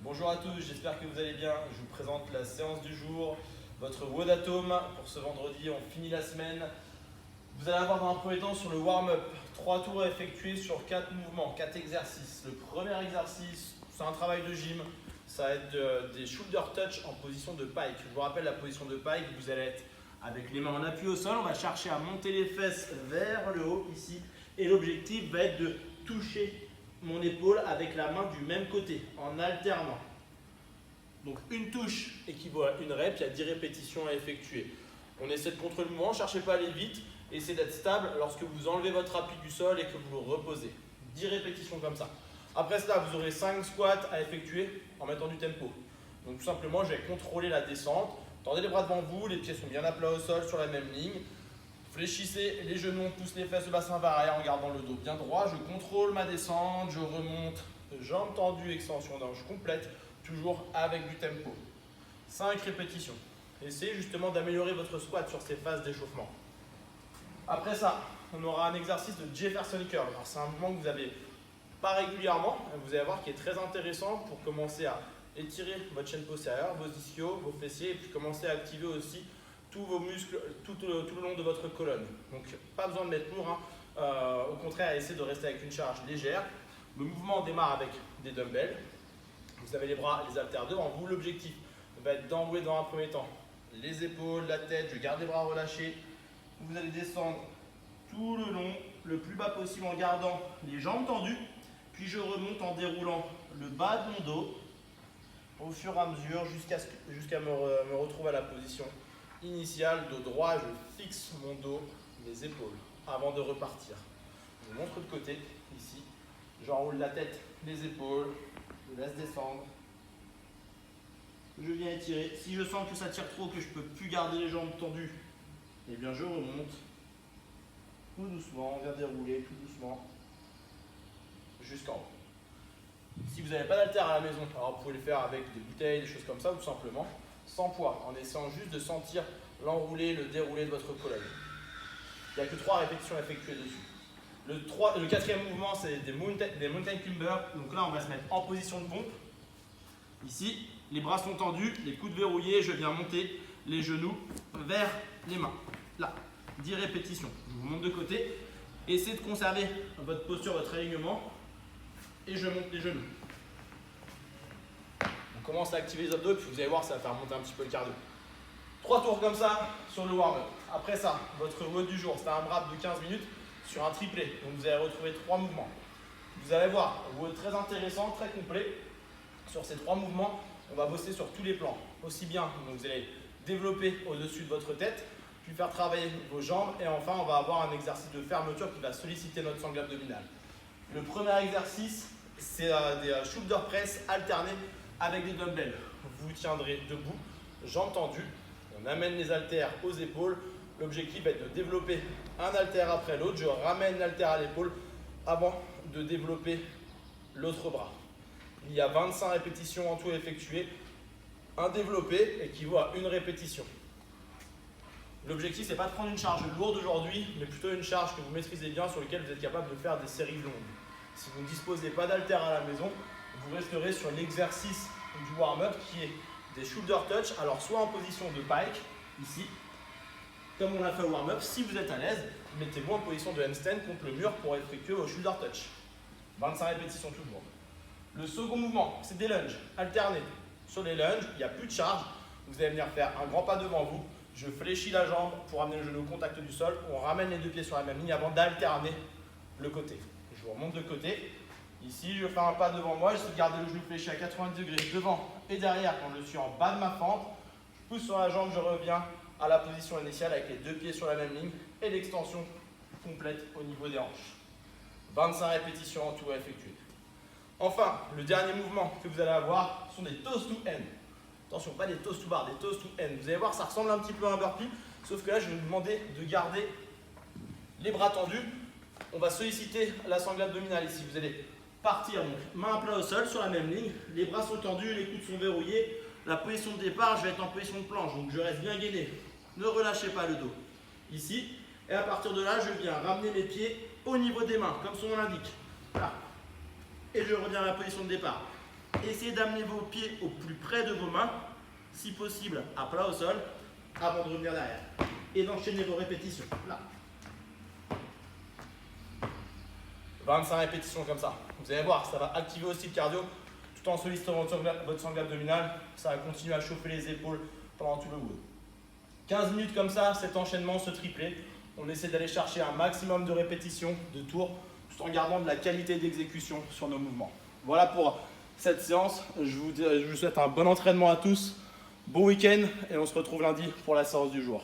Bonjour à tous, j'espère que vous allez bien. Je vous présente la séance du jour, votre WOD Atome. Pour ce vendredi, on finit la semaine. Vous allez avoir dans un premier temps sur le warm-up 3 tours à effectuer sur 4 mouvements, 4 exercices. Le premier exercice, c'est un travail de gym. Ça va être des shoulder touch en position de pike. Je vous rappelle la position de pike, vous allez être avec les mains en appui au sol. On va chercher à monter les fesses vers le haut ici. Et l'objectif va être de toucher mon épaule avec la main du même côté en alternant. Donc une touche équivaut à une rep, il y a 10 répétitions à effectuer. On essaie de contrôler le mouvement, ne cherchez pas à aller vite, essayez d'être stable lorsque vous enlevez votre appui du sol et que vous le reposez. 10 répétitions comme ça. Après cela, vous aurez 5 squats à effectuer en mettant du tempo. Donc tout simplement, je vais contrôler la descente. Tendez les bras devant vous, les pieds sont bien à plat au sol sur la même ligne. Fléchissez les genoux, on pousse les fesses, le bassin vers l'arrière en gardant le dos bien droit. Je contrôle ma descente, je remonte, jambes tendues, extension d'hanche complète, toujours avec du tempo. 5 répétitions. Essayez justement d'améliorer votre squat sur ces phases d'échauffement. Après ça, on aura un exercice de Jefferson Curl. Alors c'est un mouvement que vous n'avez pas régulièrement, vous allez voir qui est très intéressant pour commencer à étirer votre chaîne postérieure, vos ischios, vos fessiers et puis commencer à activer aussi tous vos muscles tout le long de votre colonne. Donc pas besoin de mettre lourd, au contraire essayez de rester avec une charge légère. Le mouvement démarre avec des dumbbells. Vous avez les bras, les haltères devant vous. L'objectif va être d'enrouler dans un premier temps les épaules, la tête, je garde les bras relâchés. Vous allez descendre tout le long, le plus bas possible en gardant les jambes tendues. Puis je remonte en déroulant le bas de mon dos au fur et à mesure jusqu'à me retrouver à la position initiale, dos droit, je fixe mon dos, mes épaules avant de repartir. Je montre de côté, ici, j'enroule la tête, les épaules, je laisse descendre. Je viens étirer. Si je sens que ça tire trop, que je ne peux plus garder les jambes tendues, eh bien je remonte tout doucement, on vient dérouler tout doucement jusqu'en haut. Si vous n'avez pas d'haltère à la maison, alors vous pouvez le faire avec des bouteilles, des choses comme ça, tout simplement, sans poids, en essayant juste de sentir l'enroulé, le déroulé de votre colonne. Il n'y a que 3 répétitions à effectuer dessus. Le quatrième mouvement, c'est des mountain climbers. Donc là, on va se mettre en position de pompe. Ici, les bras sont tendus, les coudes verrouillés, je viens monter les genoux vers les mains. Là, 10 répétitions. Je vous monte de côté. Essayez de conserver votre posture, votre alignement. Et je monte les genoux. On commence à activer les abdos, puis vous allez voir, ça va faire monter un petit peu le cardio. 3 tours comme ça sur le warm-up. Après ça, votre WOD du jour, c'est un wrap de 15 minutes sur un triplé. Donc vous allez retrouver 3 mouvements. Vous allez voir, un WOD très intéressant, très complet. Sur ces 3 mouvements, on va bosser sur tous les plans. Aussi bien, donc vous allez développer au-dessus de votre tête, puis faire travailler vos jambes. Et enfin, on va avoir un exercice de fermeture qui va solliciter notre sangle abdominale. Le premier exercice, c'est des shoulder press alternés avec des dumbbells. Vous tiendrez debout, jambes tendues. On amène les haltères aux épaules. L'objectif est de développer un haltère après l'autre. Je ramène l'haltère à l'épaule avant de développer l'autre bras. Il y a 25 répétitions en tout à effectuer. Un développé équivaut à une répétition. L'objectif, ce n'est pas de prendre une charge lourde aujourd'hui, mais plutôt une charge que vous maîtrisez bien, sur laquelle vous êtes capable de faire des séries longues. Si vous ne disposez pas d'haltère à la maison, vous resterez sur l'exercice du warm-up qui est des shoulder touch, alors soit en position de pike, ici, comme on l'a fait au warm-up. Si vous êtes à l'aise, mettez-vous en position de handstand contre le mur pour effectuer vos shoulder touch. 25 répétitions toujours. Le second mouvement, c'est des lunges alternés. Sur les lunges, il n'y a plus de charge. Vous allez venir faire un grand pas devant vous. Je fléchis la jambe pour amener le genou au contact du sol. On ramène les 2 pieds sur la même ligne avant d'alterner le côté. Je vous remonte de côté. Ici, je fais un pas devant moi. J'essaie de garder le genou fléchi à 90 degrés devant et derrière quand je suis en bas de ma fente. Je pousse sur la jambe, je reviens à la position initiale avec les 2 pieds sur la même ligne et l'extension complète au niveau des hanches. 25 répétitions en tout à effectuer. Enfin, le dernier mouvement que vous allez avoir sont des toes to end. Attention, pas des toes to bar, des toes to end. Vous allez voir, ça ressemble un petit peu à un burpee, sauf que là, je vais vous demander de garder les bras tendus. On va solliciter la sangle abdominale ici. Vous allez partir, donc main à plat au sol sur la même ligne. Les bras sont tendus, les coudes sont verrouillés. La position de départ, je vais être en position de planche, donc je reste bien gainé. Ne relâchez pas le dos. Ici, et à partir de là, je viens ramener mes pieds au niveau des mains, comme son nom l'indique. Là. Et je reviens à la position de départ. Essayez d'amener vos pieds au plus près de vos mains, si possible à plat au sol, avant de revenir derrière. Et d'enchaîner vos répétitions. Là. 25 répétitions comme ça. Vous allez voir, ça va activer aussi le cardio tout en sollicitant votre sangle abdominale. Ça va continuer à chauffer les épaules pendant tout le wood. 15 minutes comme ça, cet enchaînement, ce triplé. On essaie d'aller chercher un maximum de répétitions, de tours, tout en gardant de la qualité d'exécution sur nos mouvements. Voilà pour cette séance. Je vous souhaite un bon entraînement à tous, bon week-end et on se retrouve lundi pour la séance du jour.